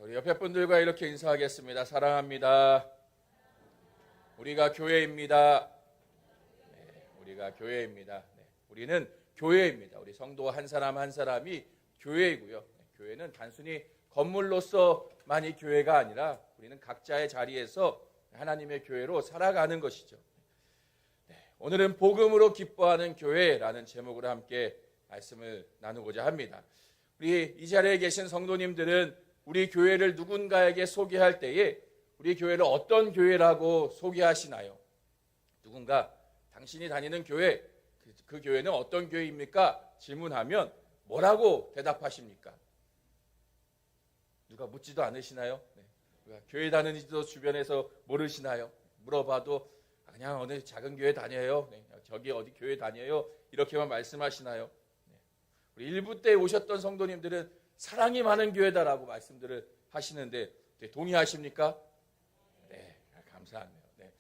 우리 옆에 분들과 이렇게 인사하겠습니다. 사랑합니다. 우리가 교회입니다. 네, 우리가 교회입니다. 네, 우리는 교회입니다. 우리 성도 한 사람 한 사람이 교회이고요. 네, 교회는 단순히 건물로서만이 교회가 아니라 우리는 각자의 자리에서 하나님의 교회로 살아가는 것이죠. 네, 오늘은 복음으로 기뻐하는 교회라는 제목으로 함께 말씀을 나누고자 합니다. 우리 이 자리에 계신 성도님들은 우리 교회를 누군가에게 소개할 때에 우리 교회를 어떤 교회라고 소개하시나요? 누군가 당신이 다니는 교회, 그 교회는 어떤 교회입니까? 질문하면 뭐라고 대답하십니까? 누가 묻지도 않으시나요? 네. 교회 다니는지도 주변에서 모르시나요? 물어봐도 그냥 어느 작은 교회 다녀요. 네. 저기 어디 교회 다녀요. 이렇게만 말씀하시나요? 네. 우리 일부 때 오셨던 성도님들은 사랑이 많은 교회다라고 말씀들을 하시는데 동의하십니까? 네, 감사하네요. 네.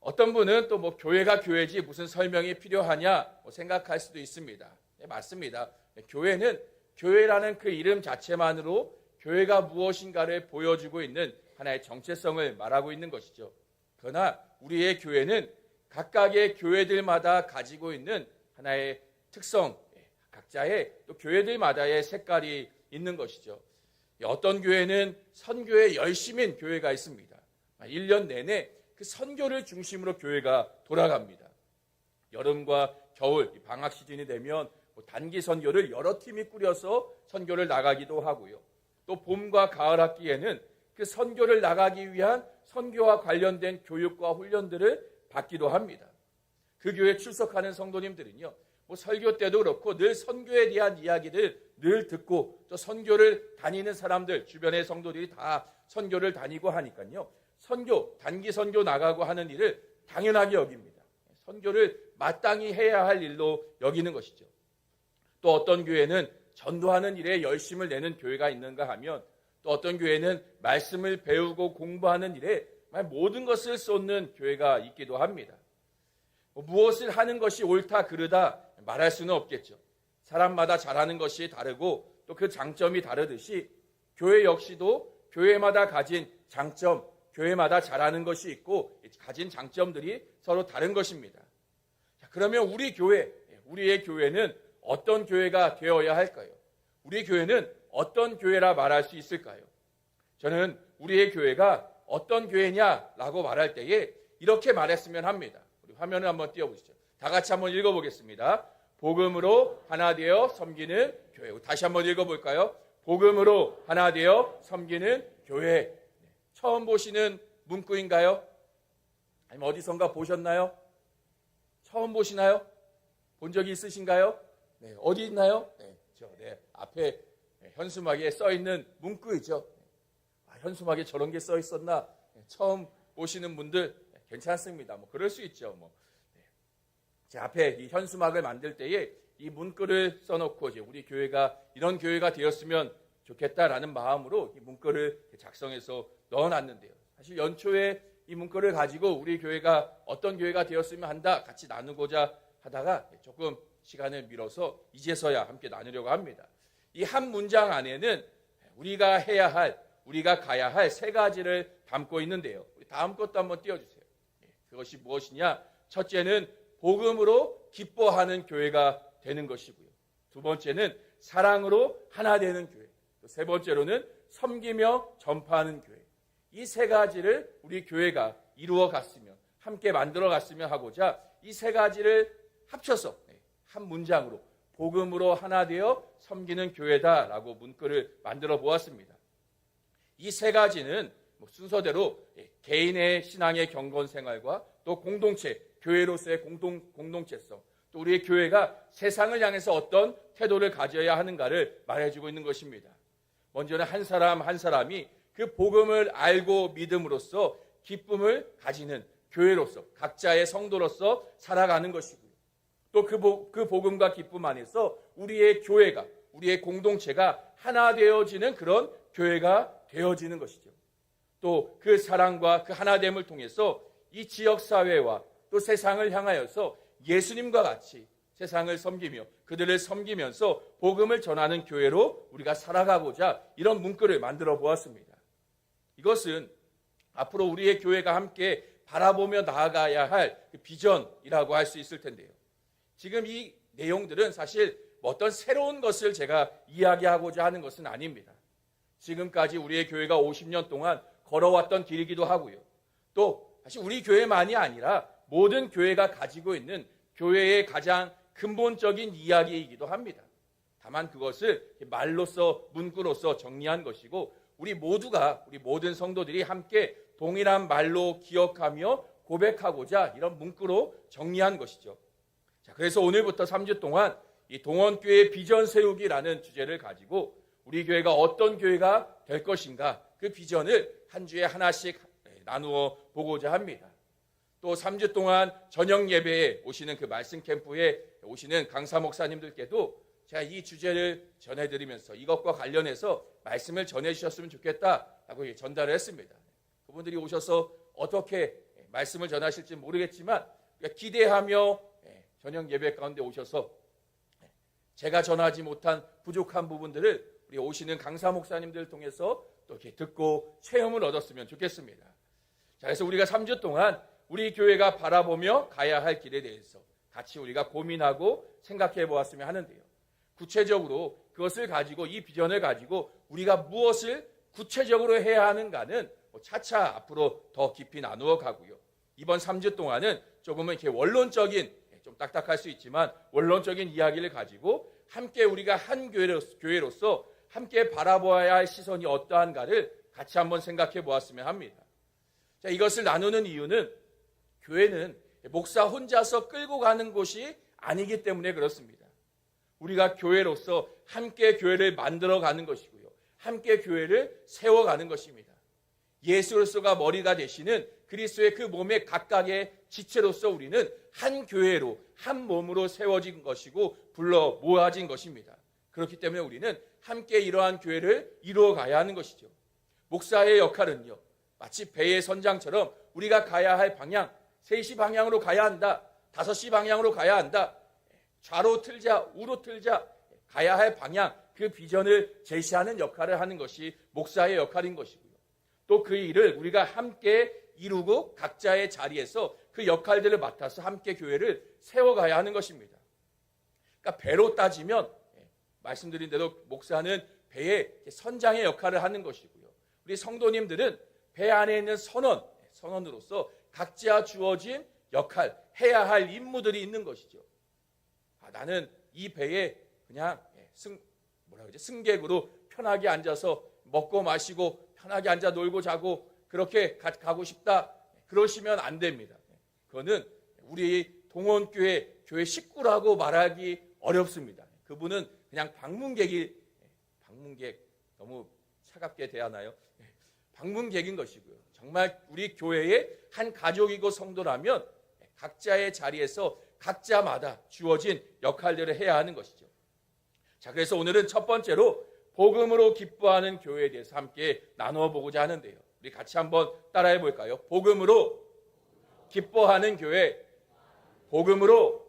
어떤 분은 또 뭐 교회가 교회지 무슨 설명이 필요하냐 생각할 수도 있습니다. 네, 맞습니다. 네, 교회는 교회라는 그 이름 자체만으로 교회가 무엇인가를 보여주고 있는 하나의 정체성을 말하고 있는 것이죠. 그러나 우리의 교회는 각각의 교회들마다 가지고 있는 하나의 특성, 각자의 또 교회들마다의 색깔이 있는 것이죠. 어떤 교회는 선교에 열심인 교회가 있습니다. 1년 내내 그 선교를 중심으로 교회가 돌아갑니다. 여름과 겨울 방학 시즌이 되면 단기 선교를 여러 팀이 꾸려서 선교를 나가기도 하고요. 또 봄과 가을 학기에는 그 선교를 나가기 위한 선교와 관련된 교육과 훈련들을 받기도 합니다. 그 교회에 출석하는 성도님들은요, 설교 때도 그렇고 늘 선교에 대한 이야기를 늘 듣고 또 선교를 다니는 사람들, 주변의 성도들이 다 선교를 다니고 하니까요, 선교, 단기 선교 나가고 하는 일을 당연하게 여깁니다. 선교를 마땅히 해야 할 일로 여기는 것이죠. 또 어떤 교회는 전도하는 일에 열심을 내는 교회가 있는가 하면 또 어떤 교회는 말씀을 배우고 공부하는 일에 모든 것을 쏟는 교회가 있기도 합니다. 무엇을 하는 것이 옳다 그르다 말할 수는 없겠죠. 사람마다 잘하는 것이 다르고 또 그 장점이 다르듯이 교회 역시도 교회마다 가진 장점, 교회마다 잘하는 것이 있고 가진 장점들이 서로 다른 것입니다. 자, 그러면 우리 교회, 우리의 교회는 어떤 교회가 되어야 할까요? 우리 교회는 어떤 교회라 말할 수 있을까요? 저는 우리의 교회가 어떤 교회냐라고 말할 때에 이렇게 말했으면 합니다. 우리 화면을 한번 띄워보시죠. 다 같이 한번 읽어보겠습니다. 복음으로 하나 되어 섬기는 교회. 다시 한번 읽어볼까요? 복음으로 하나 되어 섬기는 교회. 처음 보시는 문구인가요? 아니면 어디선가 보셨나요? 처음 보시나요? 본 적이 있으신가요? 네, 어디 있나요? 네, 앞에 현수막에 써 있는 문구이죠. 현수막에 저런 게 써 있었나? 처음 보시는 분들 괜찮습니다. 그럴 수 있죠. 제 앞에 이 현수막을 만들 때에 이 문구를 써놓고 이제 우리 교회가 이런 교회가 되었으면 좋겠다라는 마음으로 이 문구를 작성해서 넣어놨는데요. 사실 연초에 이 문구를 가지고 우리 교회가 어떤 교회가 되었으면 한다 같이 나누고자 하다가 조금 시간을 밀어서 이제서야 함께 나누려고 합니다. 이 한 문장 안에는 우리가 해야 할, 우리가 가야 할 세 가지를 담고 있는데요. 다음 것도 한번 띄워주세요. 그것이 무엇이냐? 첫째는 복음으로 기뻐하는 교회가 되는 것이고요. 두 번째는 사랑으로 하나 되는 교회. 또 세 번째로는 섬기며 전파하는 교회. 이 세 가지를 우리 교회가 이루어 갔으면, 함께 만들어 갔으면 하고자 이 세 가지를 합쳐서 한 문장으로 복음으로 하나 되어 섬기는 교회다라고 문구를 만들어 보았습니다. 이 세 가지는 순서대로 개인의 신앙의 경건 생활과 또 공동체, 교회로서의 공동체성, 또 우리의 교회가 세상을 향해서 어떤 태도를 가져야 하는가를 말해주고 있는 것입니다. 먼저는 한 사람 한 사람이 그 복음을 알고 믿음으로써 기쁨을 가지는 교회로서, 각자의 성도로서 살아가는 것이고요. 또 그 복음과 기쁨 안에서 우리의 교회가, 우리의 공동체가 하나 되어지는 그런 교회가 되어지는 것이죠. 또 그 사랑과 그 하나됨을 통해서 이 지역사회와 또 세상을 향하여서 예수님과 같이 세상을 섬기며 그들을 섬기면서 복음을 전하는 교회로 우리가 살아가고자 이런 문구를 만들어 보았습니다. 이것은 앞으로 우리의 교회가 함께 바라보며 나아가야 할 비전이라고 할 수 있을 텐데요. 지금 이 내용들은 사실 어떤 새로운 것을 제가 이야기하고자 하는 것은 아닙니다. 지금까지 우리의 교회가 50년 동안 걸어왔던 길이기도 하고요. 또 사실 우리 교회만이 아니라 모든 교회가 가지고 있는 교회의 가장 근본적인 이야기이기도 합니다. 다만 그것을 말로써 문구로서 정리한 것이고 우리 모든 성도들이 함께 동일한 말로 기억하며 고백하고자 이런 문구로 정리한 것이죠. 자, 그래서 오늘부터 3주 동안 이 동원교회 비전 세우기라는 주제를 가지고 우리 교회가 어떤 교회가 될 것인가 그 비전을 한 주에 하나씩 나누어 보고자 합니다. 또 3주 동안 저녁 예배에 오시는 그 말씀 캠프에 오시는 강사 목사님들께도 제가 이 주제를 전해드리면서 이것과 관련해서 말씀을 전해주셨으면 좋겠다라고 전달을 했습니다. 그분들이 오셔서 어떻게 말씀을 전하실지 모르겠지만 기대하며 저녁 예배 가운데 오셔서 제가 전하지 못한 부족한 부분들을 우리 오시는 강사 목사님들을 통해서 또 이렇게 듣고 체험을 얻었으면 좋겠습니다. 자, 그래서 우리가 3주 동안 우리 교회가 바라보며 가야 할 길에 대해서 같이 우리가 고민하고 생각해 보았으면 하는데요. 구체적으로 그것을 가지고 이 비전을 가지고 우리가 무엇을 구체적으로 해야 하는가는 차차 앞으로 더 깊이 나누어 가고요. 이번 3주 동안은 조금은 이렇게 원론적인 좀 딱딱할 수 있지만 원론적인 이야기를 가지고 함께 우리가 한 교회로서 함께 바라보아야 할 시선이 어떠한가를 같이 한번 생각해 보았으면 합니다. 자, 이것을 나누는 이유는 교회는 목사 혼자서 끌고 가는 곳이 아니기 때문에 그렇습니다. 우리가 교회로서 함께 교회를 만들어가는 것이고요. 함께 교회를 세워가는 것입니다. 예수 그리스도가 머리가 되시는 그리스도의 그 몸의 각각의 지체로서 우리는 한 교회로 한 몸으로 세워진 것이고 불러 모아진 것입니다. 그렇기 때문에 우리는 함께 이러한 교회를 이루어가야 하는 것이죠. 목사의 역할은요. 마치 배의 선장처럼 우리가 가야 할 방향 3시 방향으로 가야 한다. 5시 방향으로 가야 한다. 좌로 틀자 우로 틀자 가야 할 방향 그 비전을 제시하는 역할을 하는 것이 목사의 역할인 것이고요. 또 그 일을 우리가 함께 이루고 각자의 자리에서 그 역할들을 맡아서 함께 교회를 세워가야 하는 것입니다. 그러니까 배로 따지면 말씀드린 대로 목사는 배의 선장의 역할을 하는 것이고요. 우리 성도님들은 배 안에 있는 선원으로서 각자 주어진 역할, 해야 할 임무들이 있는 것이죠. 나는 이 배에 그냥 승객으로 편하게 앉아서 먹고 마시고 편하게 앉아 놀고 자고 그렇게 가고 싶다. 그러시면 안 됩니다. 그거는 우리 동원교회 교회 식구라고 말하기 어렵습니다. 그분은 그냥 방문객 너무 차갑게 대하나요? 방문객인 것이고요. 정말 우리 교회의 한 가족이고 성도라면 각자의 자리에서 각자마다 주어진 역할들을 해야 하는 것이죠. 자, 그래서 오늘은 첫 번째로 복음으로 기뻐하는 교회에 대해서 함께 나누어 보고자 하는데요. 우리 같이 한번 따라해 볼까요? 복음으로 기뻐하는 교회, 복음으로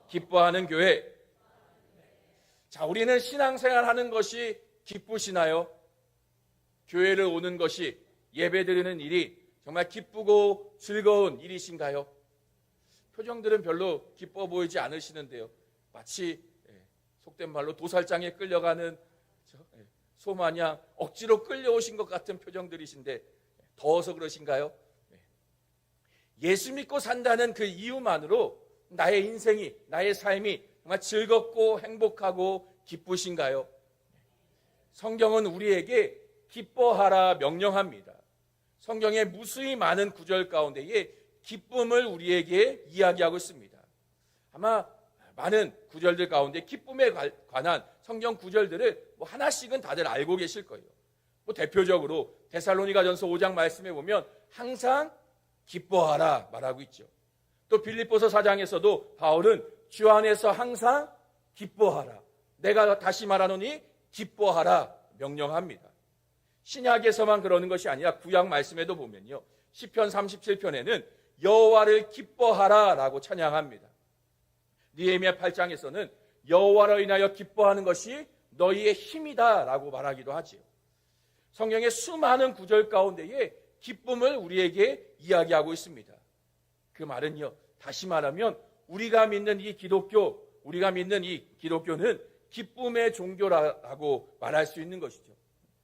기뻐하는 교회. 자, 우리는 신앙생활 하는 것이 기쁘시나요? 교회를 오는 것이 예배드리는 일이 정말 기쁘고 즐거운 일이신가요? 표정들은 별로 기뻐 보이지 않으시는데요. 마치 속된 말로 도살장에 끌려가는 소마냥 억지로 끌려오신 것 같은 표정들이신데 더워서 그러신가요? 예수 믿고 산다는 그 이유만으로 나의 인생이, 나의 삶이 정말 즐겁고 행복하고 기쁘신가요? 성경은 우리에게 기뻐하라 명령합니다. 성경의 무수히 많은 구절 가운데에 기쁨을 우리에게 이야기하고 있습니다. 아마 많은 구절들 가운데 기쁨에 관한 성경 구절들을 하나씩은 다들 알고 계실 거예요. 대표적으로 데살로니가전서 5장 말씀에 보면 항상 기뻐하라 말하고 있죠. 또 빌립보서 4장에서도 바울은 주 안에서 항상 기뻐하라. 내가 다시 말하노니 기뻐하라 명령합니다. 신약에서만 그러는 것이 아니라 구약 말씀에도 보면요. 시편 37편에는 여호와를 기뻐하라라고 찬양합니다. 느헤미야 8장에서는 여호와로 인하여 기뻐하는 것이 너희의 힘이다라고 말하기도 하지요. 성경의 수많은 구절 가운데에 기쁨을 우리에게 이야기하고 있습니다. 그 말은요, 다시 말하면 우리가 믿는 이 기독교는 기쁨의 종교라고 말할 수 있는 것이죠.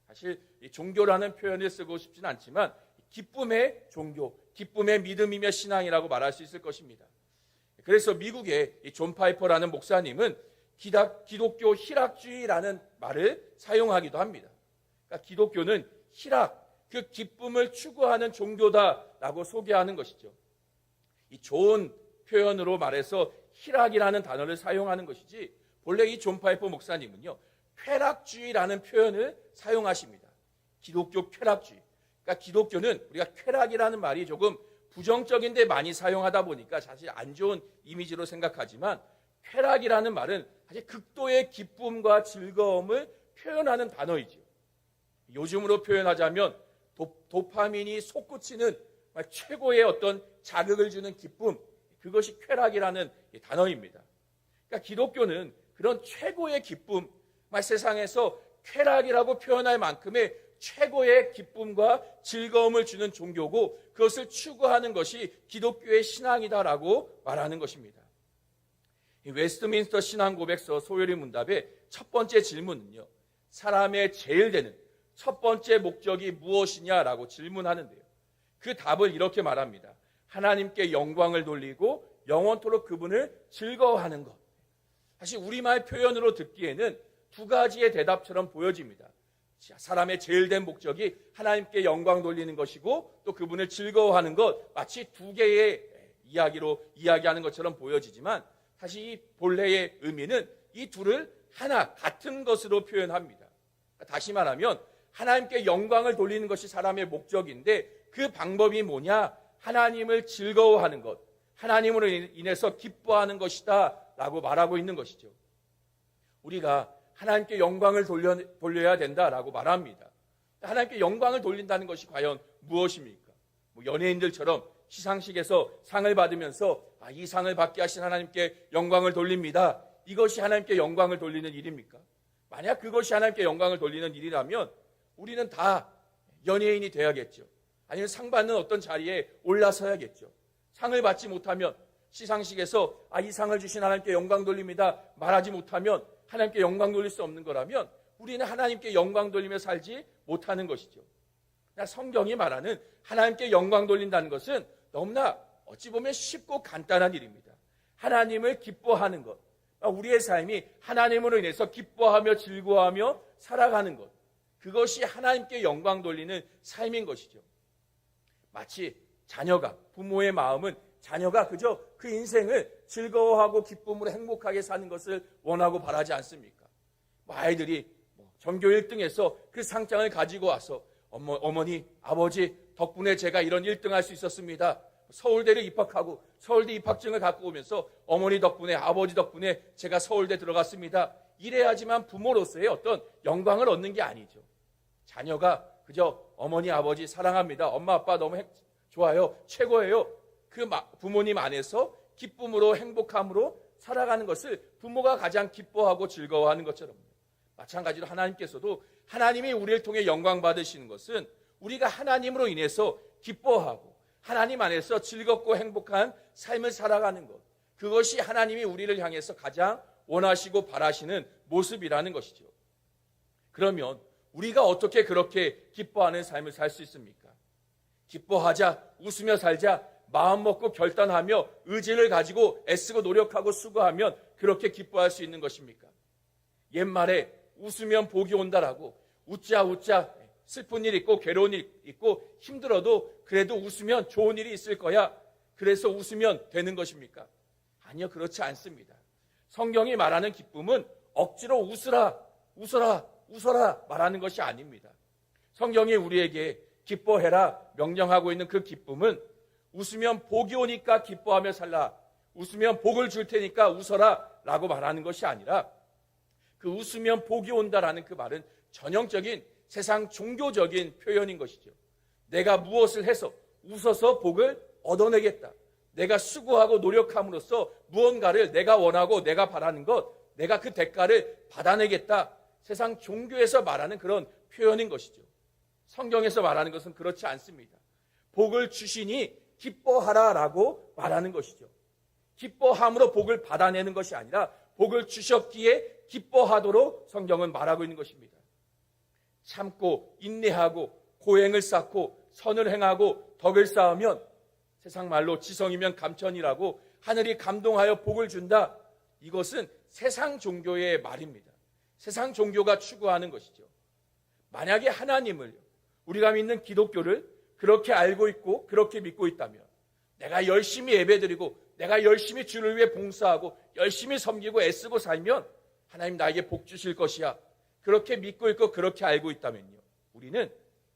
사실 이 종교라는 표현을 쓰고 싶지는 않지만 기쁨의 종교, 기쁨의 믿음이며 신앙이라고 말할 수 있을 것입니다. 그래서 미국의 존 파이퍼라는 목사님은 기독교 희락주의라는 말을 사용하기도 합니다. 그러니까 기독교는 희락, 그 기쁨을 추구하는 종교다라고 소개하는 것이죠. 이 좋은 표현으로 말해서 희락이라는 단어를 사용하는 것이지, 본래 이 존 파이퍼 목사님은요, 쾌락주의라는 표현을 사용하십니다. 기독교 쾌락주의. 그러니까 기독교는 우리가 쾌락이라는 말이 조금 부정적인데 많이 사용하다 보니까 사실 안 좋은 이미지로 생각하지만, 쾌락이라는 말은 사실 극도의 기쁨과 즐거움을 표현하는 단어이죠. 요즘으로 표현하자면 도파민이 솟구치는 최고의 어떤 자극을 주는 기쁨, 그것이 쾌락이라는 단어입니다. 그러니까 기독교는 그런 최고의 기쁨, 세상에서 쾌락이라고 표현할 만큼의 최고의 기쁨과 즐거움을 주는 종교고, 그것을 추구하는 것이 기독교의 신앙이다라고 말하는 것입니다. 웨스트민스터 신앙고백서 소요리 문답의 첫 번째 질문은요, 사람의 제일 되는 첫 번째 목적이 무엇이냐라고 질문하는데요, 그 답을 이렇게 말합니다. 하나님께 영광을 돌리고 영원토록 그분을 즐거워하는 것. 사실 우리말 표현으로 듣기에는 두 가지의 대답처럼 보여집니다. 사람의 제일 된 목적이 하나님께 영광 돌리는 것이고 또 그분을 즐거워하는 것, 마치 두 개의 이야기로 이야기하는 것처럼 보여지지만, 사실 이 본래의 의미는 이 둘을 하나, 같은 것으로 표현합니다. 다시 말하면 하나님께 영광을 돌리는 것이 사람의 목적인데, 그 방법이 뭐냐? 하나님을 즐거워하는 것, 하나님으로 인해서 기뻐하는 것이다 라고 말하고 있는 것이죠. 우리가 하나님께 영광을 돌려야 된다라고 말합니다. 하나님께 영광을 돌린다는 것이 과연 무엇입니까? 연예인들처럼 시상식에서 상을 받으면서 이 상을 받게 하신 하나님께 영광을 돌립니다. 이것이 하나님께 영광을 돌리는 일입니까? 만약 그것이 하나님께 영광을 돌리는 일이라면 우리는 다 연예인이 돼야겠죠. 아니면 상 받는 어떤 자리에 올라서야겠죠. 상을 받지 못하면, 시상식에서 이 상을 주신 하나님께 영광 돌립니다 말하지 못하면 하나님께 영광 돌릴 수 없는 거라면 우리는 하나님께 영광 돌리며 살지 못하는 것이죠. 성경이 말하는 하나님께 영광 돌린다는 것은 너무나 어찌 보면 쉽고 간단한 일입니다. 하나님을 기뻐하는 것, 우리의 삶이 하나님으로 인해서 기뻐하며 즐거워하며 살아가는 것, 그것이 하나님께 영광 돌리는 삶인 것이죠. 마치 자녀가, 부모의 마음은 자녀가 그저 그 인생을 즐거워하고 기쁨으로 행복하게 사는 것을 원하고 바라지 않습니까? 아이들이 전교 1등에서 그 상장을 가지고 와서 어머니, 아버지 덕분에 제가 이런 1등 할 수 있었습니다. 서울대를 입학하고 서울대 입학증을 갖고 오면서 어머니 덕분에, 아버지 덕분에 제가 서울대 들어갔습니다. 이래야지만 부모로서의 어떤 영광을 얻는 게 아니죠. 자녀가 그저 어머니, 아버지 사랑합니다. 엄마, 아빠 너무 좋아요. 최고예요. 그 부모님 안에서 기쁨으로 행복함으로 살아가는 것을 부모가 가장 기뻐하고 즐거워하는 것처럼, 마찬가지로 하나님께서도 하나님이 우리를 통해 영광 받으시는 것은 우리가 하나님으로 인해서 기뻐하고 하나님 안에서 즐겁고 행복한 삶을 살아가는 것, 그것이 하나님이 우리를 향해서 가장 원하시고 바라시는 모습이라는 것이죠. 그러면 우리가 어떻게 그렇게 기뻐하는 삶을 살 수 있습니까? 기뻐하자, 웃으며 살자, 마음 먹고 결단하며 의지를 가지고 애쓰고 노력하고 수고하면 그렇게 기뻐할 수 있는 것입니까? 옛말에 웃으면 복이 온다라고, 웃자 슬픈 일 있고 괴로운 일 있고 힘들어도 그래도 웃으면 좋은 일이 있을 거야, 그래서 웃으면 되는 것입니까? 아니요, 그렇지 않습니다. 성경이 말하는 기쁨은 억지로 웃어라 말하는 것이 아닙니다. 성경이 우리에게 기뻐해라 명령하고 있는 그 기쁨은 웃으면 복이 오니까 기뻐하며 살라, 웃으면 복을 줄 테니까 웃어라 라고 말하는 것이 아니라, 그 웃으면 복이 온다라는 그 말은 전형적인 세상 종교적인 표현인 것이죠. 내가 무엇을 해서 웃어서 복을 얻어내겠다, 내가 수고하고 노력함으로써 무언가를 내가 원하고 내가 바라는 것, 내가 그 대가를 받아내겠다. 세상 종교에서 말하는 그런 표현인 것이죠. 성경에서 말하는 것은 그렇지 않습니다. 복을 주시니 기뻐하라라고 말하는 것이죠. 기뻐함으로 복을 받아내는 것이 아니라 복을 주셨기에 기뻐하도록 성경은 말하고 있는 것입니다. 참고 인내하고 고행을 쌓고 선을 행하고 덕을 쌓으면, 세상 말로 지성이면 감천이라고, 하늘이 감동하여 복을 준다. 이것은 세상 종교의 말입니다. 세상 종교가 추구하는 것이죠. 만약에 하나님을, 우리가 믿는 기독교를 그렇게 알고 있고 그렇게 믿고 있다면, 내가 열심히 예배드리고 내가 열심히 주를 위해 봉사하고 열심히 섬기고 애쓰고 살면 하나님 나에게 복 주실 것이야, 그렇게 믿고 있고 그렇게 알고 있다면요, 우리는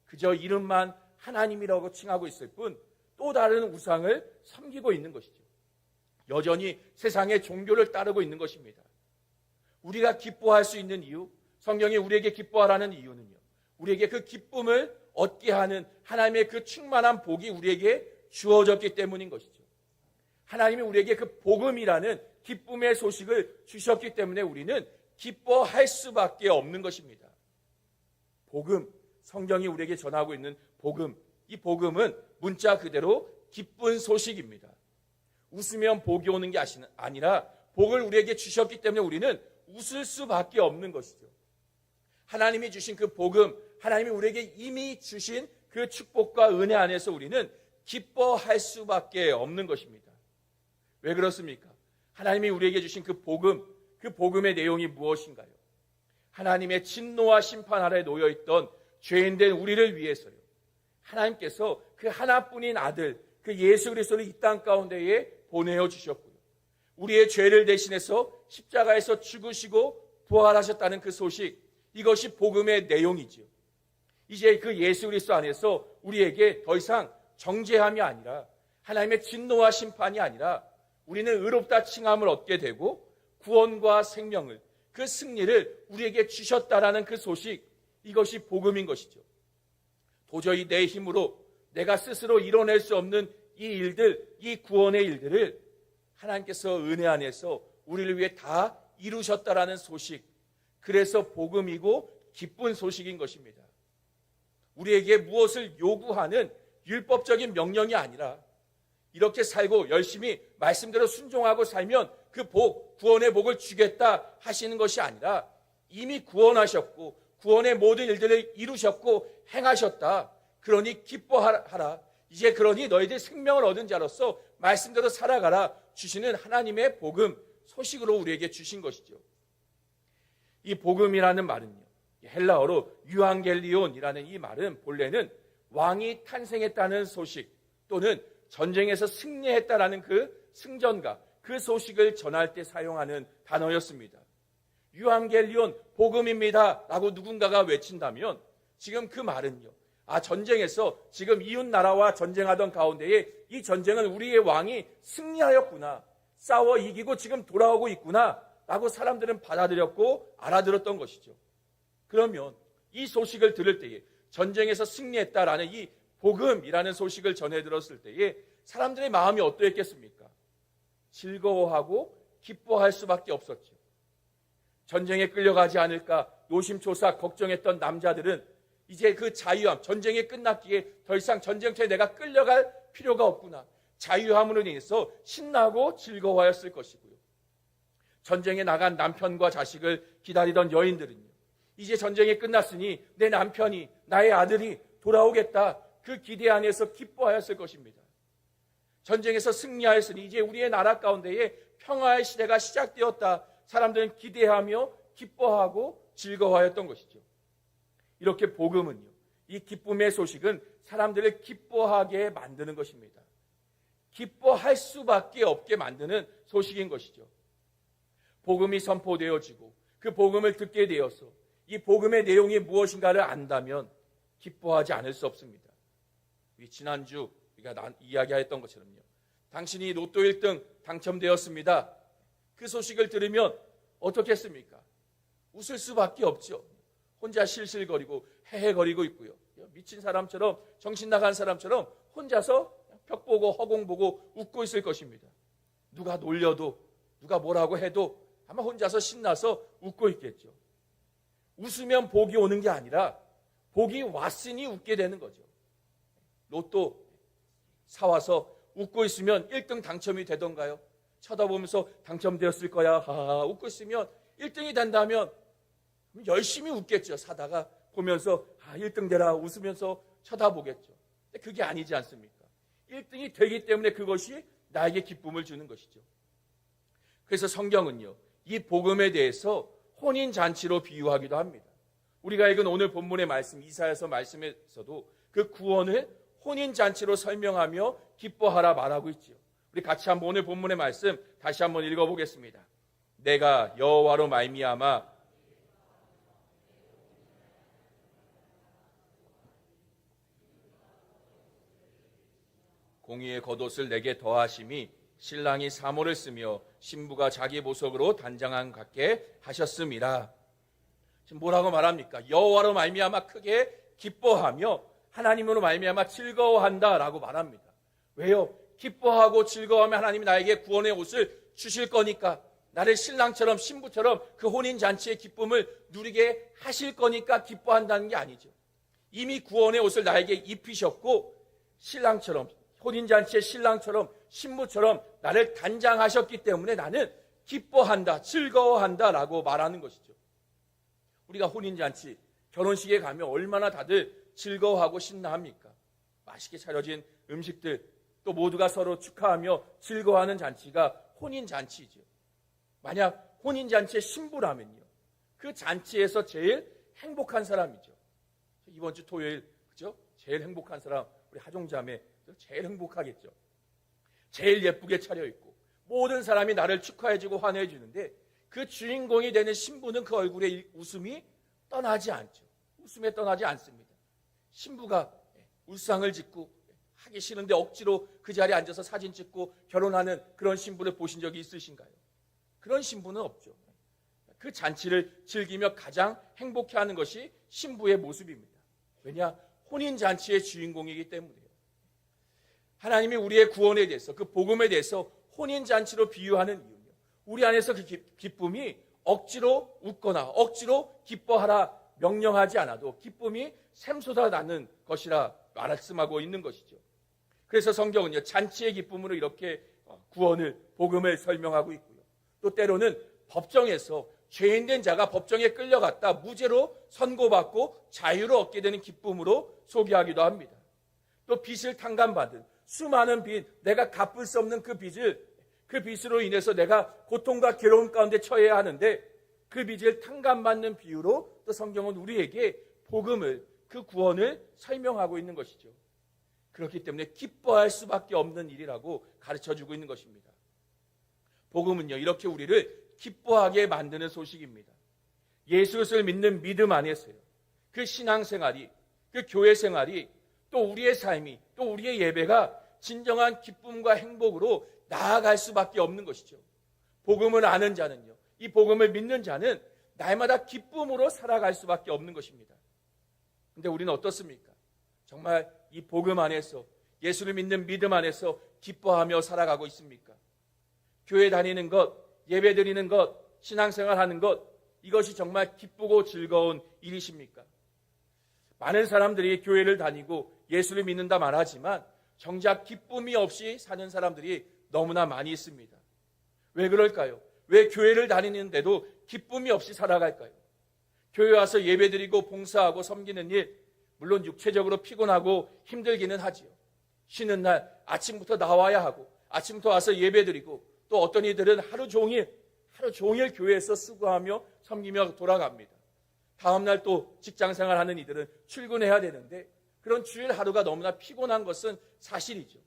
그저 이름만 하나님이라고 칭하고 있을 뿐 또 다른 우상을 섬기고 있는 것이죠. 여전히 세상의 종교를 따르고 있는 것입니다. 우리가 기뻐할 수 있는 이유, 성경이 우리에게 기뻐하라는 이유는요, 우리에게 그 기쁨을 얻게 하는 하나님의 그 충만한 복이 우리에게 주어졌기 때문인 것이죠. 하나님이 우리에게 그 복음이라는 기쁨의 소식을 주셨기 때문에 우리는 기뻐할 수밖에 없는 것입니다. 복음, 성경이 우리에게 전하고 있는 복음, 이 복음은 문자 그대로 기쁜 소식입니다. 웃으면 복이 오는 게 아니라 복을 우리에게 주셨기 때문에 우리는 웃을 수밖에 없는 것이죠. 하나님이 주신 그 복음, 하나님이 우리에게 이미 주신 그 축복과 은혜 안에서 우리는 기뻐할 수밖에 없는 것입니다. 왜 그렇습니까? 하나님이 우리에게 주신 그 복음, 그 복음의 내용이 무엇인가요? 하나님의 진노와 심판 아래 놓여있던 죄인된 우리를 위해서요, 하나님께서 그 하나뿐인 아들, 그 예수 그리스도를 이 땅 가운데에 보내어 주셨고요, 우리의 죄를 대신해서 십자가에서 죽으시고 부활하셨다는 그 소식, 이것이 복음의 내용이지요. 이제 그 예수 그리스도 안에서 우리에게 더 이상 정죄함이 아니라, 하나님의 진노와 심판이 아니라 우리는 의롭다 칭함을 얻게 되고 구원과 생명을, 그 승리를 우리에게 주셨다라는 그 소식, 이것이 복음인 것이죠. 도저히 내 힘으로 내가 스스로 이뤄낼 수 없는 이 일들, 이 구원의 일들을 하나님께서 은혜 안에서 우리를 위해 다 이루셨다라는 소식, 그래서 복음이고 기쁜 소식인 것입니다. 우리에게 무엇을 요구하는 율법적인 명령이 아니라, 이렇게 살고 열심히 말씀대로 순종하고 살면 그 복, 구원의 복을 주겠다 하시는 것이 아니라, 이미 구원하셨고 구원의 모든 일들을 이루셨고 행하셨다, 그러니 기뻐하라, 이제 그러니 너희들 생명을 얻은 자로서 말씀대로 살아가라 주시는 하나님의 복음, 소식으로 우리에게 주신 것이죠. 이 복음이라는 말은요, 헬라어로 유앙겔리온이라는 이 말은 본래는 왕이 탄생했다는 소식 또는 전쟁에서 승리했다라는 그 승전가, 그 소식을 전할 때 사용하는 단어였습니다. 유앙겔리온, 복음입니다 라고 누군가가 외친다면 지금 그 말은요, 전쟁에서 지금 이웃 나라와 전쟁하던 가운데에 이 전쟁은 우리의 왕이 승리하였구나, 싸워 이기고 지금 돌아오고 있구나 라고 사람들은 받아들였고 알아들었던 것이죠. 그러면 이 소식을 들을 때에, 전쟁에서 승리했다라는 이 복음이라는 소식을 전해 들었을 때에 사람들의 마음이 어떠했겠습니까? 즐거워하고 기뻐할 수밖에 없었죠. 전쟁에 끌려가지 않을까 노심초사 걱정했던 남자들은 이제 그 자유함, 전쟁이 끝났기에 더 이상 전쟁터에 내가 끌려갈 필요가 없구나, 자유함으로 인해서 신나고 즐거워하였을 것이고요. 전쟁에 나간 남편과 자식을 기다리던 여인들은요, 이제 전쟁이 끝났으니 내 남편이, 나의 아들이 돌아오겠다, 그 기대 안에서 기뻐하였을 것입니다. 전쟁에서 승리하였으니 이제 우리의 나라 가운데에 평화의 시대가 시작되었다, 사람들은 기대하며 기뻐하고 즐거워하였던 것이죠. 이렇게 복음은요, 이 기쁨의 소식은 사람들을 기뻐하게 만드는 것입니다. 기뻐할 수밖에 없게 만드는 소식인 것이죠. 복음이 선포되어지고 그 복음을 듣게 되어서 이 복음의 내용이 무엇인가를 안다면 기뻐하지 않을 수 없습니다. 지난주 우리가 이야기했던 것처럼요, 당신이 로또 1등 당첨되었습니다. 그 소식을 들으면 어떻겠습니까? 웃을 수밖에 없죠. 혼자 실실거리고 헤헤거리고 있고요, 미친 사람처럼, 정신 나간 사람처럼 혼자서 벽 보고 허공 보고 웃고 있을 것입니다. 누가 놀려도 누가 뭐라고 해도 아마 혼자서 신나서 웃고 있겠죠. 웃으면 복이 오는 게 아니라 복이 왔으니 웃게 되는 거죠. 로또 사와서 웃고 있으면 1등 당첨이 되던가요? 쳐다보면서 당첨되었을 거야 하하 웃고 있으면 1등이 된다면 열심히 웃겠죠. 사다가 보면서 1등 되라 웃으면서 쳐다보겠죠. 근데 그게 아니지 않습니까? 1등이 되기 때문에 그것이 나에게 기쁨을 주는 것이죠. 그래서 성경은요, 이 복음에 대해서 혼인잔치로 비유하기도 합니다. 우리가 읽은 오늘 본문의 말씀, 이사야서 말씀에서도 그 구원을 혼인잔치로 설명하며 기뻐하라 말하고 있지요. 우리 같이 한번 오늘 본문의 말씀 다시 한번 읽어보겠습니다. 내가 여호와로 말미암아 공의의 겉옷을 내게 더하심이 신랑이 사모를 쓰며 신부가 자기 보석으로 단장한 같게 하셨음이라. 지금 뭐라고 말합니까? 여호와로 말미암아 크게 기뻐하며 하나님으로 말미암아 즐거워한다라고 말합니다. 왜요? 기뻐하고 즐거워하면 하나님이 나에게 구원의 옷을 주실 거니까, 나를 신랑처럼 신부처럼 그 혼인잔치의 기쁨을 누리게 하실 거니까 기뻐한다는 게 아니죠. 이미 구원의 옷을 나에게 입히셨고 신랑처럼, 혼인잔치의 신랑처럼 신부처럼 나를 단장하셨기 때문에 나는 기뻐한다, 즐거워한다라고 말하는 것이죠. 우리가 혼인잔치, 결혼식에 가면 얼마나 다들 즐거워하고 신나합니까? 맛있게 차려진 음식들, 또 모두가 서로 축하하며 즐거워하는 잔치가 혼인잔치이죠. 만약 혼인잔치의 신부라면요, 그 잔치에서 제일 행복한 사람이죠. 이번 주 토요일, 그죠? 제일 행복한 사람, 우리 하종자매 제일 행복하겠죠. 제일 예쁘게 차려입고 모든 사람이 나를 축하해주고 환호해주는데 그 주인공이 되는 신부는 그 얼굴에 웃음이 떠나지 않죠. 웃음에 떠나지 않습니다. 신부가 울상을 짓고 하기 싫은데 억지로 그 자리에 앉아서 사진 찍고 결혼하는 그런 신부를 보신 적이 있으신가요? 그런 신부는 없죠. 그 잔치를 즐기며 가장 행복해하는 것이 신부의 모습입니다. 왜냐? 혼인잔치의 주인공이기 때문이에요. 하나님이 우리의 구원에 대해서, 그 복음에 대해서 혼인잔치로 비유하는 이유는 우리 안에서 그 기쁨이 억지로 웃거나 억지로 기뻐하라 명령하지 않아도 기쁨이 샘솟아 나는 것이라 말씀하고 있는 것이죠. 그래서 성경은요, 잔치의 기쁨으로 이렇게 구원을, 복음을 설명하고 있고요. 또 때로는 법정에서 죄인된 자가 법정에 끌려갔다 무죄로 선고받고 자유를 얻게 되는 기쁨으로 소개하기도 합니다. 또 빚을 탕감받은 수많은 빚, 내가 갚을 수 없는 그 빚으로 인해서 내가 고통과 괴로움 가운데 처해야 하는데 그 빚을 탕감받는 비유로 또 성경은 우리에게 복음을, 그 구원을 설명하고 있는 것이죠. 그렇기 때문에 기뻐할 수밖에 없는 일이라고 가르쳐주고 있는 것입니다. 복음은요, 이렇게 우리를 기뻐하게 만드는 소식입니다. 예수를 믿는 믿음 안에서요, 그 신앙생활이, 그 교회생활이, 또 우리의 삶이, 또 우리의 예배가 진정한 기쁨과 행복으로 나아갈 수밖에 없는 것이죠. 복음을 아는 자는요, 이 복음을 믿는 자는 날마다 기쁨으로 살아갈 수밖에 없는 것입니다. 그런데 우리는 어떻습니까? 정말 이 복음 안에서, 예수를 믿는 믿음 안에서 기뻐하며 살아가고 있습니까? 교회 다니는 것, 예배 드리는 것, 신앙생활하는 것, 이것이 정말 기쁘고 즐거운 일이십니까? 많은 사람들이 교회를 다니고 예수를 믿는다 말하지만 정작 기쁨이 없이 사는 사람들이 너무나 많이 있습니다. 왜 그럴까요? 왜 교회를 다니는데도 기쁨이 없이 살아갈까요? 교회 와서 예배드리고 봉사하고 섬기는 일, 물론 육체적으로 피곤하고 힘들기는 하지요. 쉬는 날 아침부터 나와야 하고 아침부터 와서 예배드리고 또 어떤 이들은 하루 종일 교회에서 수고하며 섬기며 돌아갑니다. 다음날 또 직장생활하는 이들은 출근해야 되는데 그런 주일 하루가 너무나 피곤한 것은 사실이죠.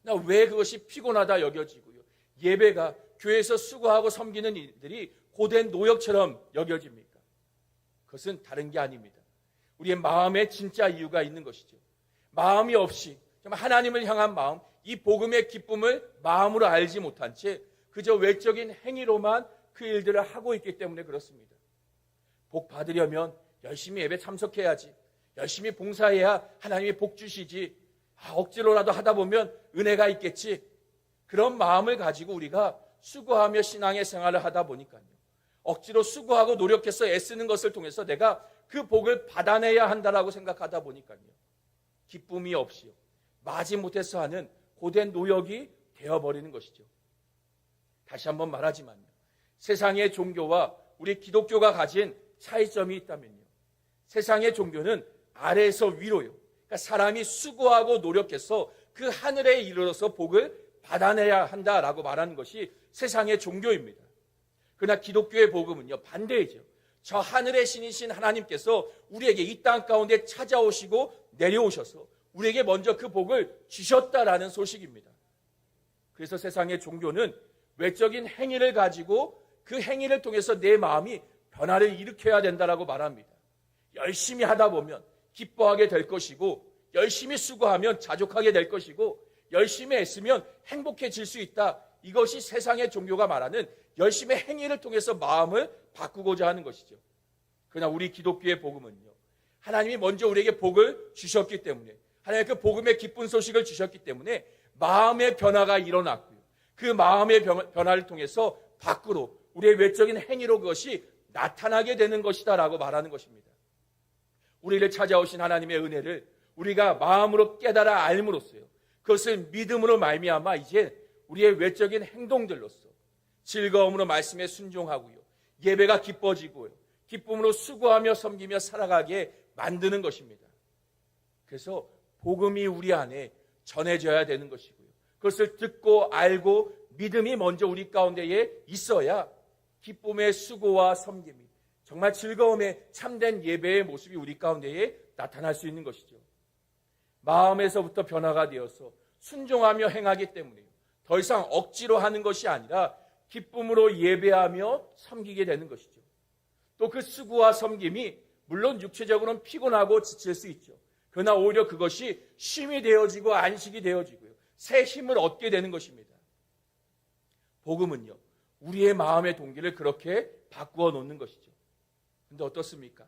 나 왜 그것이 피곤하다 여겨지고요, 예배가, 교회에서 수고하고 섬기는 이들이 고된 노역처럼 여겨집니까? 그것은 다른 게 아닙니다. 우리의 마음에 진짜 이유가 있는 것이죠. 마음이 없이 정말 하나님을 향한 마음, 이 복음의 기쁨을 마음으로 알지 못한 채 그저 외적인 행위로만 그 일들을 하고 있기 때문에 그렇습니다. 복 받으려면 열심히 예배 참석해야지, 열심히 봉사해야 하나님이 복 주시지, 억지로라도 하다 보면 은혜가 있겠지. 그런 마음을 가지고 우리가 수고하며 신앙의 생활을 하다 보니까요. 억지로 수고하고 노력해서 애쓰는 것을 통해서 내가 그 복을 받아내야 한다라고 생각하다 보니까요. 기쁨이 없이요. 마지못해서 하는 고된 노역이 되어버리는 것이죠. 다시 한번 말하지만요. 세상의 종교와 우리 기독교가 가진 차이점이 있다면요. 세상의 종교는 아래에서 위로요. 그러니까 사람이 수고하고 노력해서 그 하늘에 이르러서 복을 받아내야 한다라고 말하는 것이 세상의 종교입니다. 그러나 기독교의 복음은요, 반대이죠. 저 하늘의 신이신 하나님께서 우리에게 이 땅 가운데 찾아오시고 내려오셔서 우리에게 먼저 그 복을 주셨다라는 소식입니다. 그래서 세상의 종교는 외적인 행위를 가지고 그 행위를 통해서 내 마음이 변화를 일으켜야 된다라고 말합니다. 열심히 하다 보면 기뻐하게 될 것이고, 열심히 수고하면 자족하게 될 것이고, 열심히 애쓰면 행복해질 수 있다. 이것이 세상의 종교가 말하는 열심히 행위를 통해서 마음을 바꾸고자 하는 것이죠. 그러나 우리 기독교의 복음은요, 하나님이 먼저 우리에게 복을 주셨기 때문에, 하나님의 그 복음의 기쁜 소식을 주셨기 때문에 마음의 변화가 일어났고요. 그 마음의 변화를 통해서 밖으로 우리의 외적인 행위로 그것이 나타나게 되는 것이다 라고 말하는 것입니다. 우리를 찾아오신 하나님의 은혜를 우리가 마음으로 깨달아 알므로써요, 그것을 믿음으로 말미암아 이제 우리의 외적인 행동들로서 즐거움으로 말씀에 순종하고요, 예배가 기뻐지고요, 기쁨으로 수고하며 섬기며 살아가게 만드는 것입니다. 그래서 복음이 우리 안에 전해져야 되는 것이고요, 그것을 듣고 알고 믿음이 먼저 우리 가운데에 있어야 기쁨의 수고와 섬김이, 정말 즐거움의 참된 예배의 모습이 우리 가운데에 나타날 수 있는 것이죠. 마음에서부터 변화가 되어서 순종하며 행하기 때문에 더 이상 억지로 하는 것이 아니라 기쁨으로 예배하며 섬기게 되는 것이죠. 또 그 수고와 섬김이 물론 육체적으로는 피곤하고 지칠 수 있죠. 그러나 오히려 그것이 쉼이 되어지고 안식이 되어지고요, 새 힘을 얻게 되는 것입니다. 복음은요, 우리의 마음의 동기를 그렇게 바꾸어 놓는 것이죠. 그런데 어떻습니까?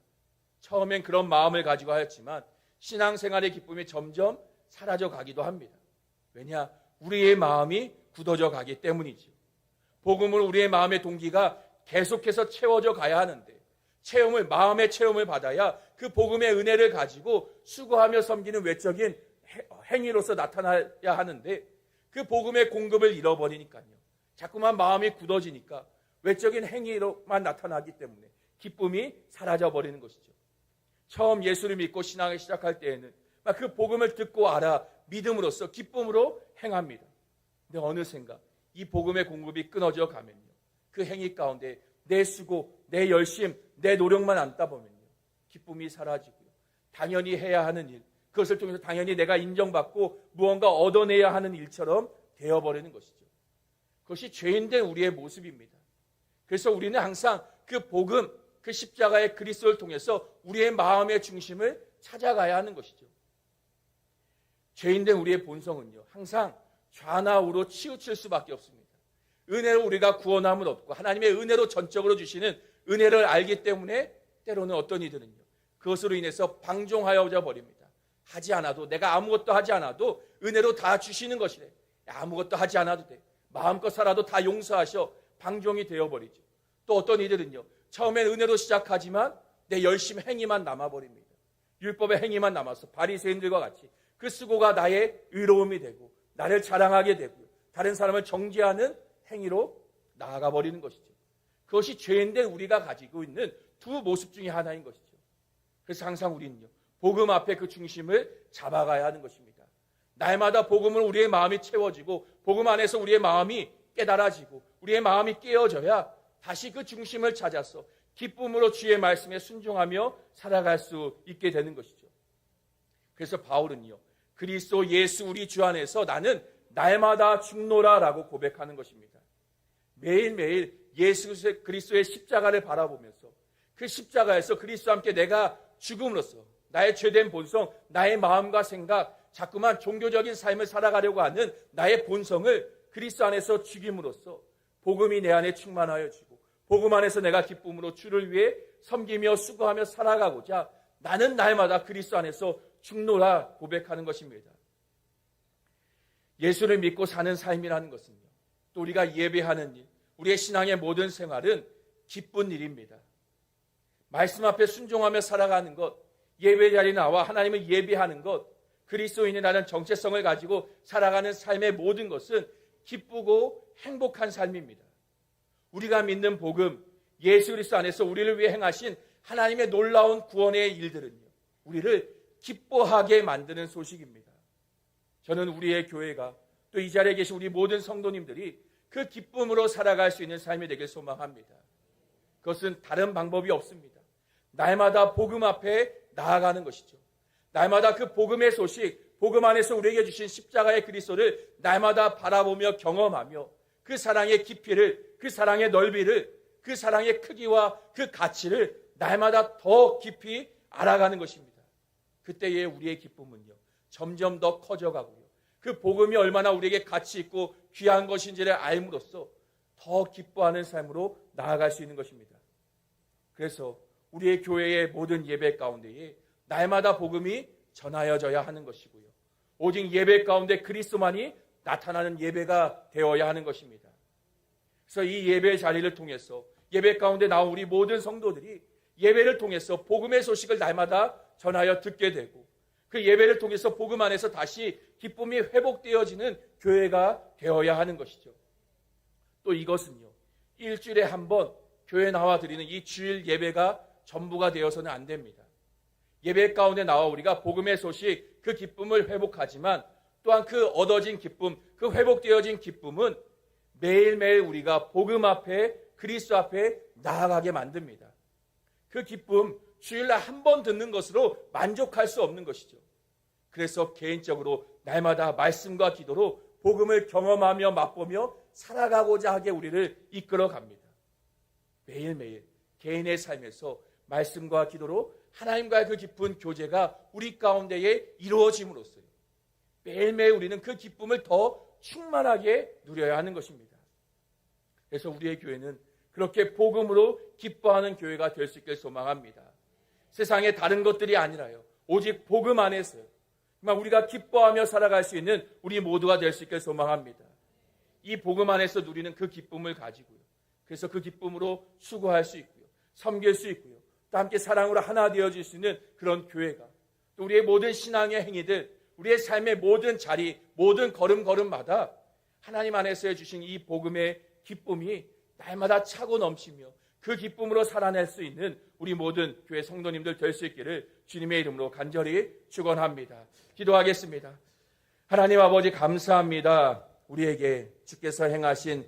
처음엔 그런 마음을 가지고 하였지만 신앙생활의 기쁨이 점점 사라져 가기도 합니다. 왜냐? 우리의 마음이 굳어져 가기 때문이죠. 복음으로 우리의 마음의 동기가 계속해서 채워져 가야 하는데, 마음의 체험을 받아야 그 복음의 은혜를 가지고 수고하며 섬기는 외적인 행위로서 나타나야 하는데, 그 복음의 공급을 잃어버리니까요, 자꾸만 마음이 굳어지니까 외적인 행위로만 나타나기 때문에 기쁨이 사라져버리는 것이죠. 처음 예수를 믿고 신앙을 시작할 때에는 그 복음을 듣고 알아 믿음으로써 기쁨으로 행합니다. 근데 어느샌가 이 복음의 공급이 끊어져 가면요, 그 행위 가운데 내 수고, 내 열심, 내 노력만 안다 보면요, 기쁨이 사라지고요, 당연히 해야 하는 일, 그것을 통해서 당연히 내가 인정받고 무언가 얻어내야 하는 일처럼 되어버리는 것이죠. 그것이 죄인된 우리의 모습입니다. 그래서 우리는 항상 그 복음, 그 십자가의 그리스도를 통해서 우리의 마음의 중심을 찾아가야 하는 것이죠. 죄인된 우리의 본성은요, 항상 좌나 우로 치우칠 수밖에 없습니다. 은혜로 우리가 구원함을 얻고 하나님의 은혜로 전적으로 주시는 은혜를 알기 때문에 때로는 어떤 이들은요, 그것으로 인해서 방종하여져 버립니다. 하지 않아도, 내가 아무것도 하지 않아도 은혜로 다 주시는 것이래. 아무것도 하지 않아도 돼. 마음껏 살아도 다 용서하셔. 방종이 되어버리죠. 또 어떤 이들은요, 처음엔 은혜로 시작하지만 내 열심 행위만 남아버립니다. 율법의 행위만 남아서 바리새인들과 같이 그 수고가 나의 의로움이 되고 나를 자랑하게 되고요, 다른 사람을 정죄하는 행위로 나아가 버리는 것이죠. 그것이 죄인된 우리가 가지고 있는 두 모습 중에 하나인 것이죠. 그래서 항상 우리는요, 복음 앞에 그 중심을 잡아가야 하는 것입니다. 날마다 복음으로 우리의 마음이 채워지고 복음 안에서 우리의 마음이 깨달아지고 우리의 마음이 깨어져야 다시 그 중심을 찾아서 기쁨으로 주의 말씀에 순종하며 살아갈 수 있게 되는 것이죠. 그래서 바울은요, 그리스도 예수 우리 주 안에서 나는 날마다 죽노라라고 고백하는 것입니다. 매일매일 예수 그리스도의 십자가를 바라보면서 그 십자가에서 그리스도와 함께 내가 죽음으로써 나의 죄된 본성, 나의 마음과 생각, 자꾸만 종교적인 삶을 살아가려고 하는 나의 본성을 그리스도 안에서 죽임으로써 복음이 내 안에 충만하여지고 복음 안에서 내가 기쁨으로 주를 위해 섬기며 수고하며 살아가고자 나는 날마다 그리스도 안에서 죽노라 고백하는 것입니다. 예수를 믿고 사는 삶이라는 것은요, 또 우리가 예배하는 일, 우리의 신앙의 모든 생활은 기쁜 일입니다. 말씀 앞에 순종하며 살아가는 것, 예배 자리에 나와 하나님을 예배하는 것, 그리스도인이라는 정체성을 가지고 살아가는 삶의 모든 것은 기쁘고 행복한 삶입니다. 우리가 믿는 복음, 예수 그리스도 안에서 우리를 위해 행하신 하나님의 놀라운 구원의 일들은요, 우리를 기뻐하게 만드는 소식입니다. 저는 우리의 교회가 또 이 자리에 계신 우리 모든 성도님들이 그 기쁨으로 살아갈 수 있는 삶이 되길 소망합니다. 그것은 다른 방법이 없습니다. 날마다 복음 앞에 나아가는 것이죠. 날마다 그 복음의 소식, 복음 안에서 우리에게 주신 십자가의 그리스도를 날마다 바라보며 경험하며 그 사랑의 깊이를, 그 사랑의 넓이를, 그 사랑의 크기와 그 가치를 날마다 더 깊이 알아가는 것입니다. 그때의 우리의 기쁨은요, 점점 더 커져가고요, 그 복음이 얼마나 우리에게 가치 있고 귀한 것인지를 알므로써 더 기뻐하는 삶으로 나아갈 수 있는 것입니다. 그래서 우리의 교회의 모든 예배 가운데에 날마다 복음이 전하여져야 하는 것이고요, 오직 예배 가운데 그리스도만이 나타나는 예배가 되어야 하는 것입니다. 그래서 이 예배 자리를 통해서 예배 가운데 나온 우리 모든 성도들이 예배를 통해서 복음의 소식을 날마다 전하여 듣게 되고, 그 예배를 통해서 복음 안에서 다시 기쁨이 회복되어지는 교회가 되어야 하는 것이죠. 또 이것은요, 일주일에 한 번 교회 나와 드리는 이 주일 예배가 전부가 되어서는 안 됩니다. 예배 가운데 나와 우리가 복음의 소식, 그 기쁨을 회복하지만 또한 그 얻어진 기쁨, 그 회복되어진 기쁨은 매일매일 우리가 복음 앞에, 그리스도 앞에 나아가게 만듭니다. 그 기쁨, 주일날 한 번 듣는 것으로 만족할 수 없는 것이죠. 그래서 개인적으로 날마다 말씀과 기도로 복음을 경험하며 맛보며 살아가고자 하게 우리를 이끌어 갑니다. 매일매일 개인의 삶에서 말씀과 기도로 하나님과의 그 깊은 교제가 우리 가운데에 이루어짐으로써요, 매일매일 우리는 그 기쁨을 더 충만하게 누려야 하는 것입니다. 그래서 우리의 교회는 그렇게 복음으로 기뻐하는 교회가 될 수 있길 소망합니다. 세상의 다른 것들이 아니라요, 오직 복음 안에서요, 우리가 기뻐하며 살아갈 수 있는 우리 모두가 될 수 있길 소망합니다. 이 복음 안에서 누리는 그 기쁨을 가지고요, 그래서 그 기쁨으로 수고할 수 있고요, 섬길 수 있고요, 또 함께 사랑으로 하나 되어질 수 있는 그런 교회가, 또 우리의 모든 신앙의 행위들, 우리의 삶의 모든 자리, 모든 걸음걸음마다 하나님 안에서 해주신 이 복음의 기쁨이 날마다 차고 넘치며 그 기쁨으로 살아낼 수 있는 우리 모든 교회 성도님들 될 수 있기를 주님의 이름으로 간절히 축원합니다. 기도하겠습니다. 하나님 아버지 감사합니다. 우리에게 주께서 행하신